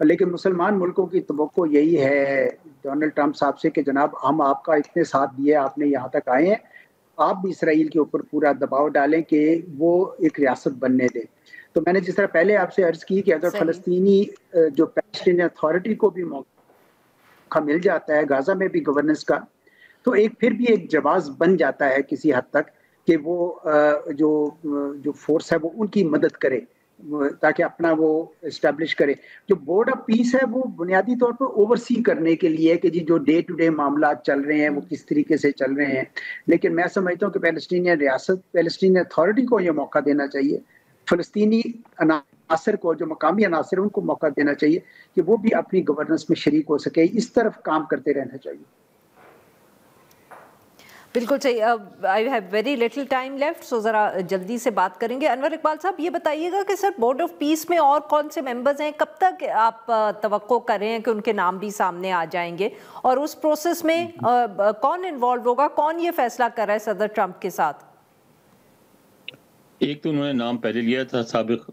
لیکن مسلمان ملکوں کی توقع یہی ہے ڈونلڈ ٹرمپ صاحب سے کہ جناب ہم آپ کا اتنے ساتھ دیے، آپ نے یہاں تک آئے ہیں، آپ بھی اسرائیل کے اوپر پورا دباؤ ڈالیں کہ وہ ایک ریاست بننے دیں۔ تو میں نے جس طرح پہلے آپ سے عرض کی کہ اگر فلسطینی جو پیلسٹینین اتھارٹی کو بھی موقع مل جاتا ہے غزہ میں بھی گورننس کا، تو ایک پھر بھی ایک جواز بن جاتا ہے کسی حد تک کہ وہ جو فورس ہے وہ ان کی مدد کرے تاکہ اپنا وہ اسٹیبلش کرے۔ جو بورڈ آف پیس ہے وہ بنیادی طور پر اوورسی کرنے کے لیے کہ جی جو ڈے ٹو ڈے معاملات چل رہے ہیں وہ کس طریقے سے چل رہے ہیں، لیکن میں سمجھتا ہوں کہ فلسطینی ریاست، فلسطینی اتھارٹی کو یہ موقع دینا چاہیے، فلسطینی عناصر کو، جو مقامی عناصر ان کو موقع دینا چاہیے کہ وہ بھی اپنی گورننس میں شریک ہو سکے، اس طرف کام کرتے رہنا چاہیے۔ بالکل صحیح۔ I have very little time left, so ذرا جلدی سے بات کریں گے۔ انور اقبال صاحب یہ بتائیے گا کہ سر بورڈ آف پیس میں اور کون سے ممبرز ہیں، کب تک آپ توقع کر رہے ہیں کہ ان کے نام بھی سامنے آ جائیں گے، اور اس پروسیس میں کون انوالو ہوگا، کون یہ فیصلہ کر رہا ہے صدر ٹرمپ کے ساتھ؟ ایک تو انہوں نے نام پہلے لیا تھا سابق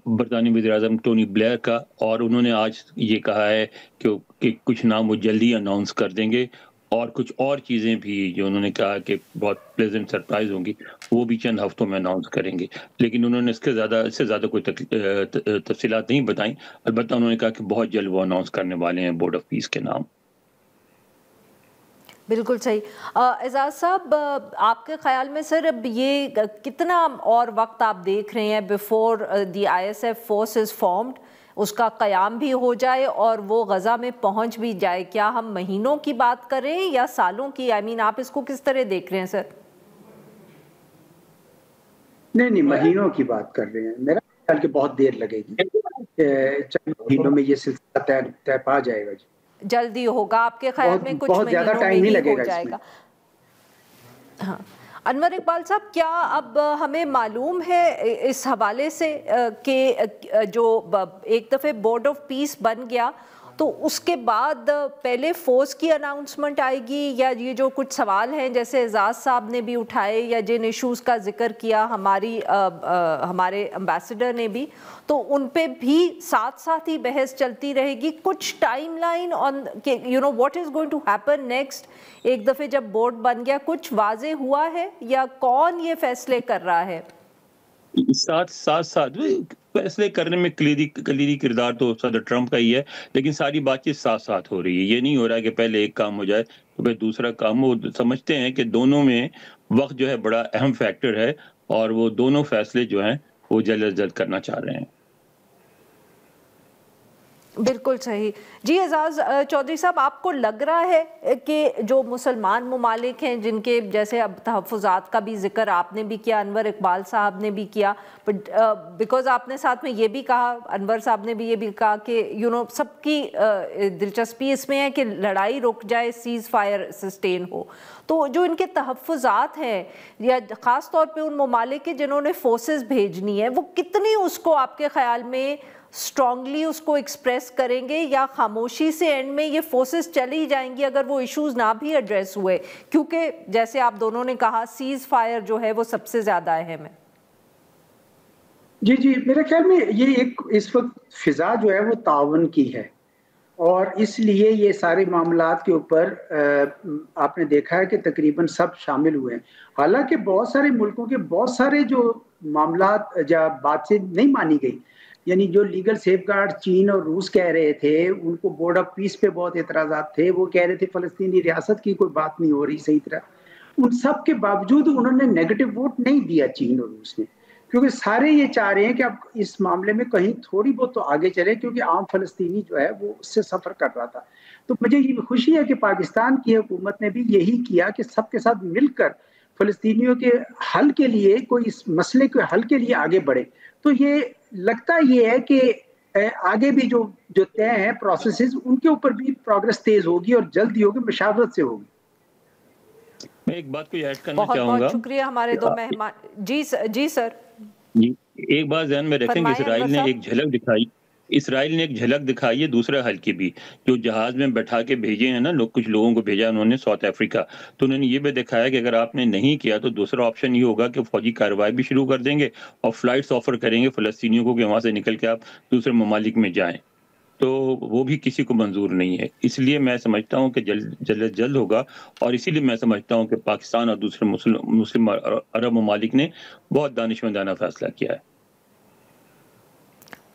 برطانوی وزیر اعظم ٹونی بلیئر کا، اور انہوں نے آج یہ کہا ہے کہ کچھ نام وہ جلدی اناؤنس کر دیں گے، اور کچھ اور چیزیں بھی جو انہوں نے کہا کہ بہت پلیزنٹ سرپرائز ہوں گی وہ بھی چند ہفتوں میں اناؤنس کریں گے، لیکن انہوں نے اس سے زیادہ کوئی تفصیلات نہیں بتائیں۔ البتہ انہوں نے کہا کہ بہت جلد وہ اناؤنس کرنے والے ہیں بورڈ آف پیس کے نام۔ بالکل صحیح۔ اعجاز صاحب آپ کے خیال میں سر اب یہ کتنا اور وقت آپ دیکھ رہے ہیں before the I S F force is formed, اس کا قیام بھی ہو جائے اور وہ غزہ میں پہنچ بھی جائے؟ کیا ہم مہینوں کی بات کریں یا سالوں کی؟ آئی مین آپ اس کو کس طرح دیکھ رہے ہیں سر؟ نہیں مہینوں کی بات کر رہے ہیں، میرا خیال کہ بہت دیر لگے گی، چند مہینوں میں یہ سلسلہ طے پا جائے گا۔ جلدی ہوگا آپ کے خیال میں؟ کچھ بہت زیادہ ٹائم نہیں لگے گا۔ ہاں انور اقبال صاحب، کیا اب ہمیں معلوم ہے اس حوالے سے کہ جو ایک دفعہ بورڈ آف پیس بن گیا تو اس کے بعد پہلے فورس کی اناؤنسمنٹ آئے گی، یا یہ جو کچھ سوال ہیں جیسے اعجاز صاحب نے بھی اٹھائے یا جن ایشوز کا ذکر کیا ہمارے امبیسڈر نے بھی، تو ان پہ بھی ساتھ ساتھ ہی بحث چلتی رہے گی؟ کچھ ٹائم لائن آن کہ you know what is going to happen next ایک دفعہ جب بورڈ بن گیا، کچھ واضح ہوا ہے یا کون یہ فیصلے کر رہا ہے؟ ساتھ فیصلے کرنے میں کلیدی کردار تو صدر ٹرمپ کا ہی ہے، لیکن ساری بات چیت ساتھ ساتھ ہو رہی ہے۔ یہ نہیں ہو رہا ہے کہ پہلے ایک کام ہو جائے تو پھر دوسرا کام۔ وہ سمجھتے ہیں کہ دونوں میں وقت جو ہے بڑا اہم فیکٹر ہے، اور وہ دونوں فیصلے جو ہیں وہ جلد از جلد کرنا چاہ رہے ہیں۔ بالکل صحیح۔ جی اعجاز چودھری صاحب، آپ کو لگ رہا ہے کہ جو مسلمان ممالک ہیں جن کے جیسے اب تحفظات کا بھی ذکر آپ نے بھی کیا، انور اقبال صاحب نے بھی کیا، بیکاز آپ نے ساتھ میں یہ بھی کہا، انور صاحب نے بھی یہ بھی کہا کہ سب کی دلچسپی اس میں ہے کہ لڑائی رک جائے، سیز فائر سسٹین ہو، تو جو ان کے تحفظات ہیں یا خاص طور پہ ان ممالک کے جنہوں نے فورسز بھیجنی ہے، وہ کتنی اس کو آپ کے خیال میں اسٹرانگلی اس کو ایکسپریس کریں گے، یا خاموشی سے اینڈ میں یہ فورسز چلی جائیں گی اگر وہ ایشوز نہ بھی ایڈریس ہوئے؟ کیونکہ جیسے آپ دونوں نے کہا سیز فائر جو ہے وہ سب سے زیادہ اہم ہے۔ جی میرے خیال میں یہ ایک اس وقت فضا جو ہے وہ تعاون کی ہے، اور اس لیے یہ سارے معاملات کے اوپر آپ نے دیکھا ہے کہ تقریباً سب شامل ہوئے ہیں۔ حالانکہ بہت سارے ملکوں کے بہت سارے جو معاملات یا بات سے نہیں مانی گئی، یعنی جو لیگل سیف گارڈ چین اور روس کہہ رہے تھے، ان کو بورڈ آف پیس پہ بہت اعتراضات تھے، وہ کہہ رہے تھے فلسطینی ریاست کی کوئی بات نہیں ہو رہی صحیح طرح، ان سب کے باوجود انہوں نے نیگیٹو ووٹ نہیں دیا چین اور روس نے، کیونکہ سارے یہ چاہ رہے ہیں کہ اب اس معاملے میں کہیں تھوڑی بہت تو آگے چلے، کیونکہ عام فلسطینی جو ہے وہ اس سے سفر کر رہا تھا۔ تو مجھے یہ خوشی ہے کہ پاکستان کی حکومت نے بھی یہی کیا کہ سب کے ساتھ مل کر فلسطینیوں کے حل کے لیے، کوئی اس مسئلے کے حل کے لیے آگے بڑھے۔ تو یہ لگتا یہ ہے کہ آگے بھی جو طے ہیں پروسیسز، ان کے اوپر بھی پروگرس تیز ہوگی اور جلدی ہوگی، مشاورت سے ہوگی۔ میں ایک بات کو ایڈ کرنا چاہوں گا۔ بہت شکریہ ہمارے دو مہمان۔ جی سر، ایک بات ذہن میں رکھیں کہ اسرائیل نے ایک جھلک دکھائی اسرائیل نے ایک جھلک دکھائی ہے دوسرے حل کی بھی، جو جہاز میں بٹھا کے بھیجے ہیں نا کچھ لوگوں کو بھیجا انہوں نے ساؤتھ افریقہ، تو انہوں نے یہ بھی دکھایا کہ اگر آپ نے نہیں کیا تو دوسرا آپشن یہ ہوگا کہ فوجی کارروائی بھی شروع کر دیں گے اور فلائٹس آفر کریں گے فلسطینیوں کو کہ وہاں سے نکل کے آپ دوسرے ممالک میں جائیں، تو وہ بھی کسی کو منظور نہیں ہے۔ اس لیے میں سمجھتا ہوں کہ جلد ہوگا، اور اسی لیے میں سمجھتا ہوں کہ پاکستان اور دوسرے مسلم عرب ممالک نے بہت دانشمندانہ فیصلہ کیا ہے۔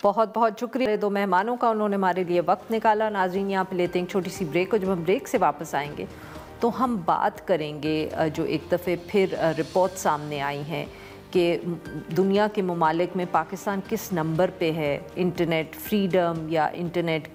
بہت بہت شکریہ دو مہمانوں کا، انہوں نے ہمارے لیے وقت نکالا۔ ناظرین یہاں پہ لیتے ہیں ایک چھوٹی سی بریک کو، جب ہم بریک سے واپس آئیں گے تو ہم بات کریں گے جو ایک دفعہ پھر رپورٹ سامنے آئی ہیں کہ دنیا کے ممالک میں پاکستان کس نمبر پہ ہے انٹرنیٹ فریڈم یا انٹرنیٹ کے